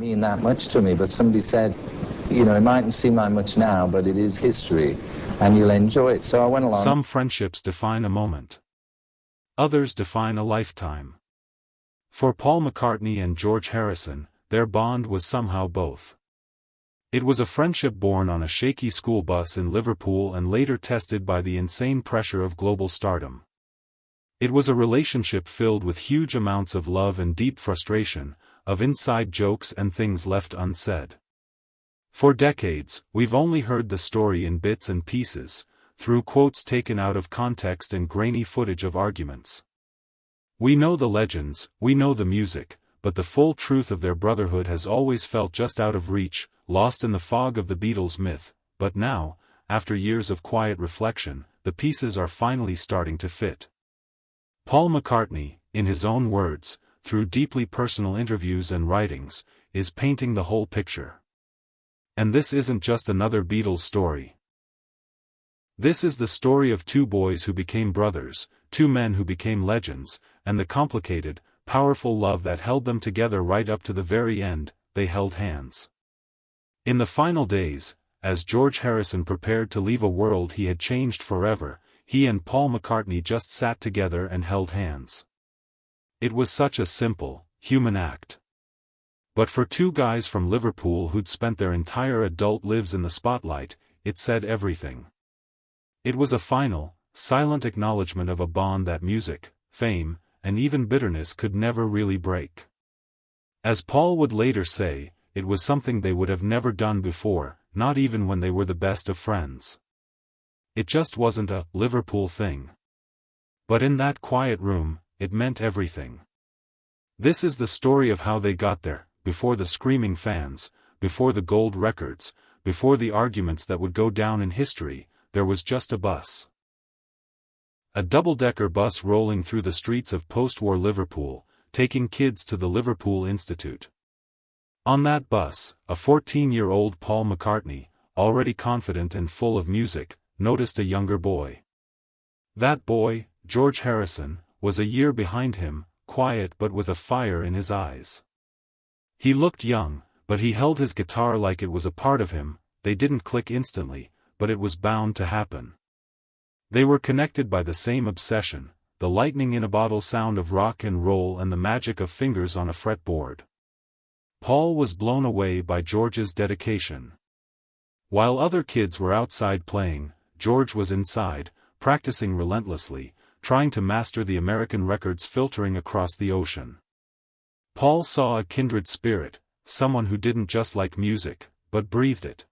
mean that much to me, but somebody said, you know, it mightn't seem like much now, but it is history, and you'll enjoy it. So I went along. Some friendships define a moment. Others define a lifetime. For Paul McCartney and George Harrison, their bond was somehow both. It was a friendship born on a shaky school bus in Liverpool and later tested by the insane pressure of global stardom. It was a relationship filled with huge amounts of love and deep frustration, of inside jokes and things left unsaid. For decades, we've only heard the story in bits and pieces, through quotes taken out of context and grainy footage of arguments. We know the legends, we know the music, but the full truth of their brotherhood has always felt just out of reach, lost in the fog of the Beatles myth. But now, after years of quiet reflection, the pieces are finally starting to fit. Paul McCartney, in his own words, through deeply personal interviews and writings, is painting the whole picture. And this isn't just another Beatles story. This is the story of two boys who became brothers, two men who became legends, and the complicated, powerful love that held them together right up to the very end. They held hands. In the final days, as George Harrison prepared to leave a world he had changed forever, he and Paul McCartney just sat together and held hands. It was such a simple, human act. But for two guys from Liverpool who'd spent their entire adult lives in the spotlight, it said everything. It was a final, silent acknowledgement of a bond that music, fame, and even bitterness could never really break. As Paul would later say, it was something they would have never done before, not even when they were the best of friends. It just wasn't a Liverpool thing. But in that quiet room, it meant everything. This is the story of how they got there, before the screaming fans, before the gold records, before the arguments that would go down in history. There was just a bus. A double-decker bus rolling through the streets of post-war Liverpool, taking kids to the Liverpool Institute. On that bus, a 14-year-old Paul McCartney, already confident and full of music, noticed a younger boy. That boy, George Harrison, was a year behind him, quiet but with a fire in his eyes. He looked young, but he held his guitar like it was a part of him. They didn't click instantly, but it was bound to happen. They were connected by the same obsession, the lightning-in-a-bottle sound of rock and roll and the magic of fingers on a fretboard. Paul was blown away by George's dedication. While other kids were outside playing, George was inside, practicing relentlessly, trying to master the American records filtering across the ocean. Paul saw a kindred spirit, someone who didn't just like music, but breathed it.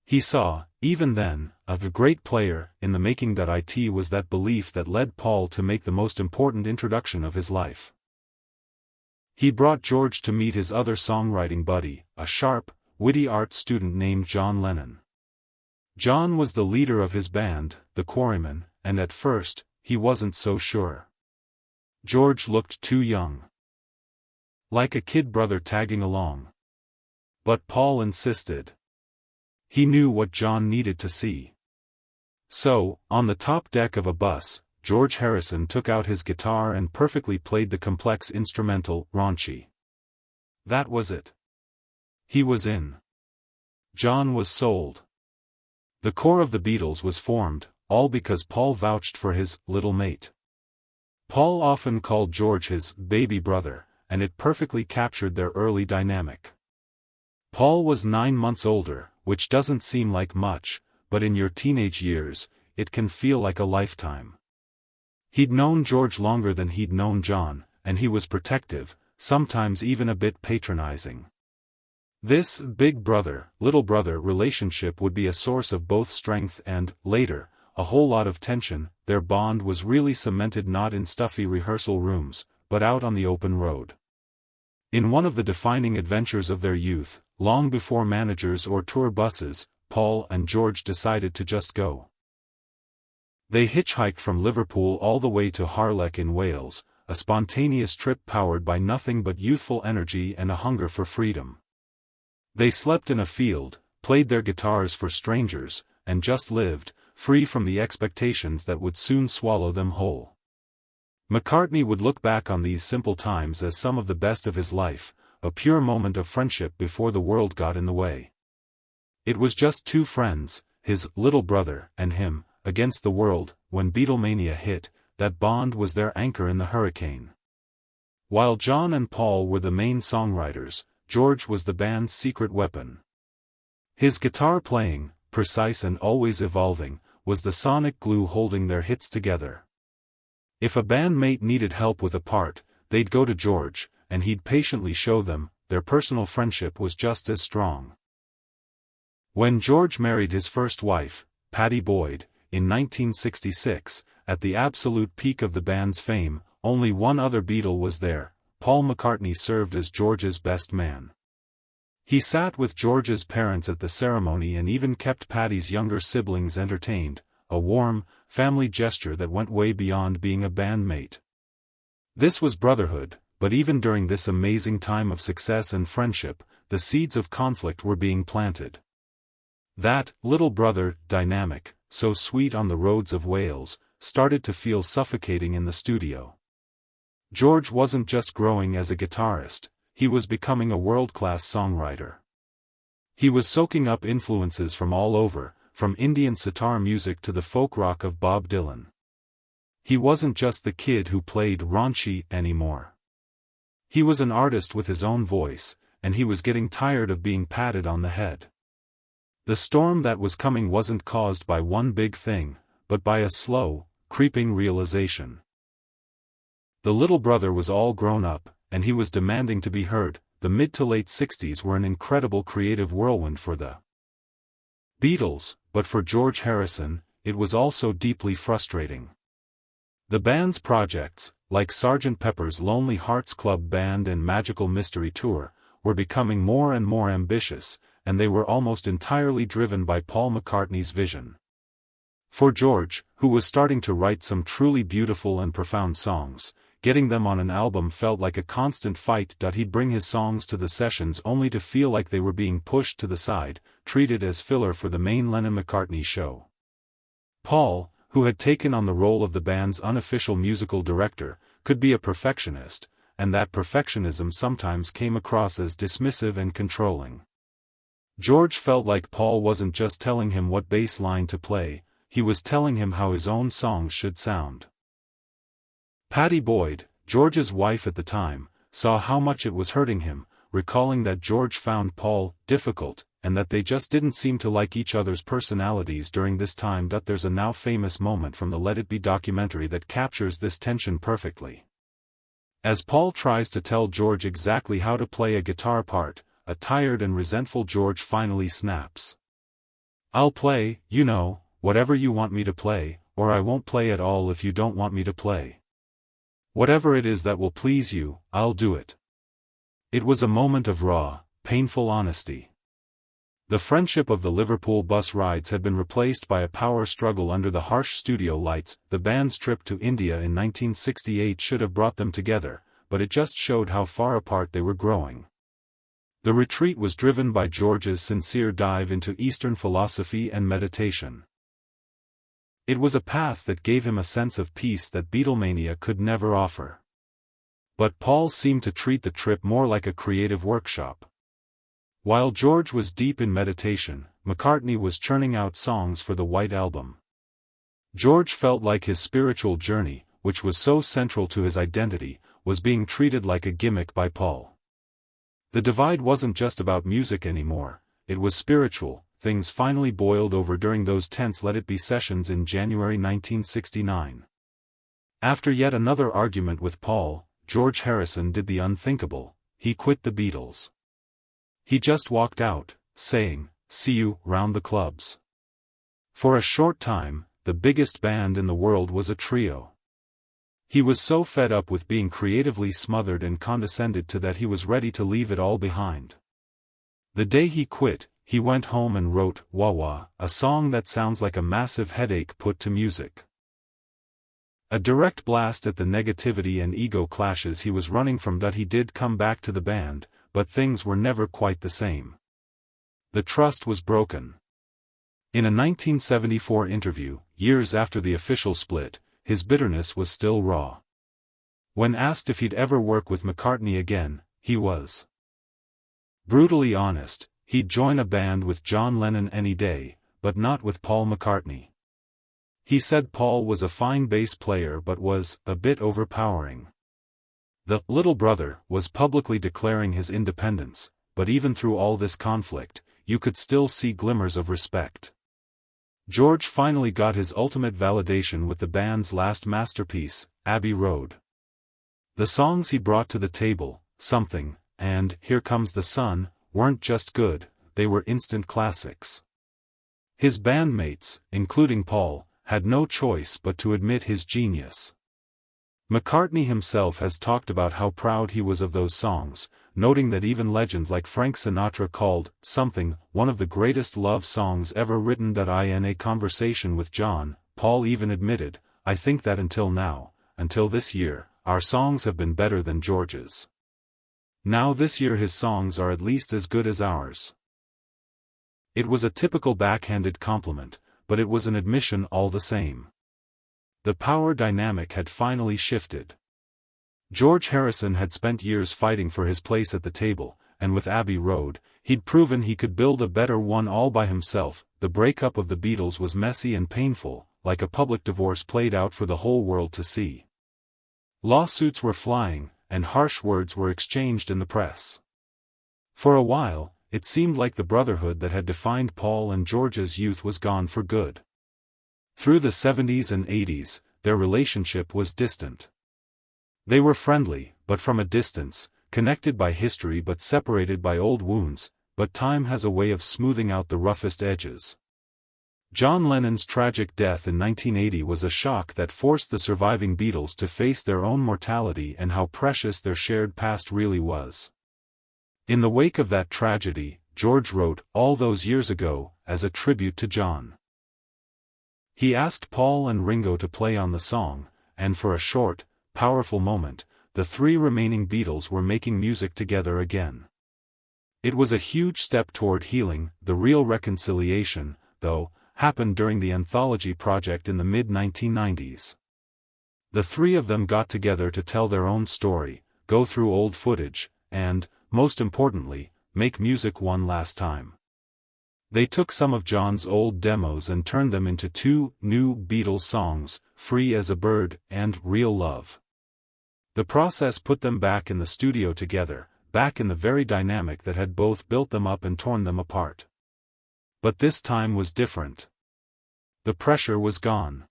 He saw, even then, a great player in the making. It was that belief that led Paul to make the most important introduction of his life. He brought George to meet his other songwriting buddy, a sharp, witty art student named John Lennon. John was the leader of his band, the Quarrymen, and at first, he wasn't so sure. George looked too young. Like a kid brother tagging along. But Paul insisted. He knew what John needed to see. So, on the top deck of a bus, George Harrison took out his guitar and perfectly played the complex instrumental, Raunchy. That was it. He was in. John was sold. The core of the Beatles was formed, all because Paul vouched for his little mate. Paul often called George his baby brother, and it perfectly captured their early dynamic. Paul was 9 months older, which doesn't seem like much, but in your teenage years, it can feel like a lifetime. He'd known George longer than he'd known John, and he was protective, sometimes even a bit patronizing. This big brother, little brother relationship would be a source of both strength and, later, a whole lot of tension. Their bond was really cemented not in stuffy rehearsal rooms, but out on the open road. In one of the defining adventures of their youth, long before managers or tour buses, Paul and George decided to just go. They hitchhiked from Liverpool all the way to Harlech in Wales, a spontaneous trip powered by nothing but youthful energy and a hunger for freedom. They slept in a field, played their guitars for strangers, and just lived, free from the expectations that would soon swallow them whole. McCartney would look back on these simple times as some of the best of his life, a pure moment of friendship before the world got in the way. It was just two friends, his little brother and him, against the world. When Beatlemania hit, that bond was their anchor in the hurricane. While John and Paul were the main songwriters, George was the band's secret weapon. His guitar playing, precise and always evolving, was the sonic glue holding their hits together. If a bandmate needed help with a part, they'd go to George, and he'd patiently show them. Their personal friendship was just as strong. When George married his first wife, Pattie Boyd, in 1966, at the absolute peak of the band's fame, only one other Beatle was there. Paul McCartney served as George's best man. He sat with George's parents at the ceremony and even kept Pattie's younger siblings entertained, a warm, family gesture that went way beyond being a bandmate. This was brotherhood, but even during this amazing time of success and friendship, the seeds of conflict were being planted. That little brother dynamic, so sweet on the roads of Wales, started to feel suffocating in the studio. George wasn't just growing as a guitarist, he was becoming a world-class songwriter. He was soaking up influences from all over, from Indian sitar music to the folk rock of Bob Dylan. He wasn't just the kid who played raunchy anymore. He was an artist with his own voice, and he was getting tired of being patted on the head. The storm that was coming wasn't caused by one big thing, but by a slow, creeping realization. The little brother was all grown up, and he was demanding to be heard. The mid to late 60s were an incredible creative whirlwind for the Beatles, but for George Harrison, it was also deeply frustrating. The band's projects, like Sgt. Pepper's Lonely Hearts Club Band and Magical Mystery Tour, were becoming more and more ambitious, and they were almost entirely driven by Paul McCartney's vision. For George, who was starting to write some truly beautiful and profound songs, getting them on an album felt like a constant fight. He'd bring his songs to the sessions only to feel like they were being pushed to the side, treated as filler for the main Lennon-McCartney show. Paul, who had taken on the role of the band's unofficial musical director, could be a perfectionist, and that perfectionism sometimes came across as dismissive and controlling. George felt like Paul wasn't just telling him what bass line to play, he was telling him how his own songs should sound. Pattie Boyd, George's wife at the time, saw how much it was hurting him, recalling that George found Paul difficult, and that they just didn't seem to like each other's personalities during this time. There's a now famous moment from the Let It Be documentary that captures this tension perfectly. As Paul tries to tell George exactly how to play a guitar part, a tired and resentful George finally snaps. "I'll play, whatever you want me to play, or I won't play at all if you don't want me to play. Whatever it is that will please you, I'll do it." It was a moment of raw, painful honesty. The friendship of the Liverpool bus rides had been replaced by a power struggle under the harsh studio lights. The band's trip to India in 1968 should have brought them together, but it just showed how far apart they were growing. The retreat was driven by George's sincere dive into Eastern philosophy and meditation. It was a path that gave him a sense of peace that Beatlemania could never offer. But Paul seemed to treat the trip more like a creative workshop. While George was deep in meditation, McCartney was churning out songs for the White Album. George felt like his spiritual journey, which was so central to his identity, was being treated like a gimmick by Paul. The divide wasn't just about music anymore, it was spiritual. Things finally boiled over during those tense Let It Be sessions in January 1969. After yet another argument with Paul, George Harrison did the unthinkable: he quit the Beatles. He just walked out, saying, "See you round the clubs." For a short time, the biggest band in the world was a trio. He was so fed up with being creatively smothered and condescended to that he was ready to leave it all behind. The day he quit, he went home and wrote "Wah Wah," a song that sounds like a massive headache put to music. A direct blast at the negativity and ego clashes he was running from. He did come back to the band, but things were never quite the same. The trust was broken. In a 1974 interview, years after the official split, his bitterness was still raw. When asked if he'd ever work with McCartney again, he was Brutally honest, he'd join a band with John Lennon any day, but not with Paul McCartney. He said Paul was a fine bass player but was a bit overpowering. The little brother was publicly declaring his independence, but even through all this conflict, you could still see glimmers of respect. George finally got his ultimate validation with the band's last masterpiece, Abbey Road. The songs he brought to the table, Something, and Here Comes the Sun, weren't just good, they were instant classics. His bandmates, including Paul, had no choice but to admit his genius. McCartney himself has talked about how proud he was of those songs, noting that even legends like Frank Sinatra called Something one of the greatest love songs ever written. In a conversation with John, Paul even admitted, "I think that until now, until this year, our songs have been better than George's. Now this year his songs are at least as good as ours." It was a typical backhanded compliment, but it was an admission all the same. The power dynamic had finally shifted. George Harrison had spent years fighting for his place at the table, and with Abbey Road, he'd proven he could build a better one all by himself. The breakup of the Beatles was messy and painful, like a public divorce played out for the whole world to see. Lawsuits were flying, and harsh words were exchanged in the press. For a while, it seemed like the brotherhood that had defined Paul and George's youth was gone for good. Through the 70s and 80s, their relationship was distant. They were friendly, but from a distance, connected by history but separated by old wounds, but time has a way of smoothing out the roughest edges. John Lennon's tragic death in 1980 was a shock that forced the surviving Beatles to face their own mortality and how precious their shared past really was. In the wake of that tragedy, George wrote All Those Years Ago, as a tribute to John. He asked Paul and Ringo to play on the song, and for a short, powerful moment, the three remaining Beatles were making music together again. It was a huge step toward healing. The real reconciliation, though, happened during the anthology project in the mid-1990s. The three of them got together to tell their own story, go through old footage, and, most importantly, make music one last time. They took some of John's old demos and turned them into two new Beatles songs, Free as a Bird and Real Love. The process put them back in the studio together, back in the very dynamic that had both built them up and torn them apart. But this time was different. The pressure was gone.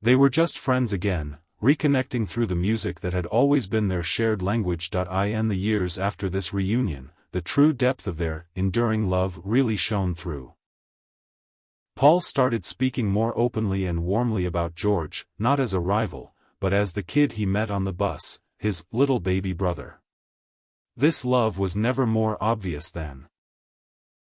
They were just friends again, reconnecting through the music that had always been their shared language. In the years after this reunion, the true depth of their enduring love really shone through. Paul started speaking more openly and warmly about George, not as a rival, but as the kid he met on the bus, his little baby brother. This love was never more obvious than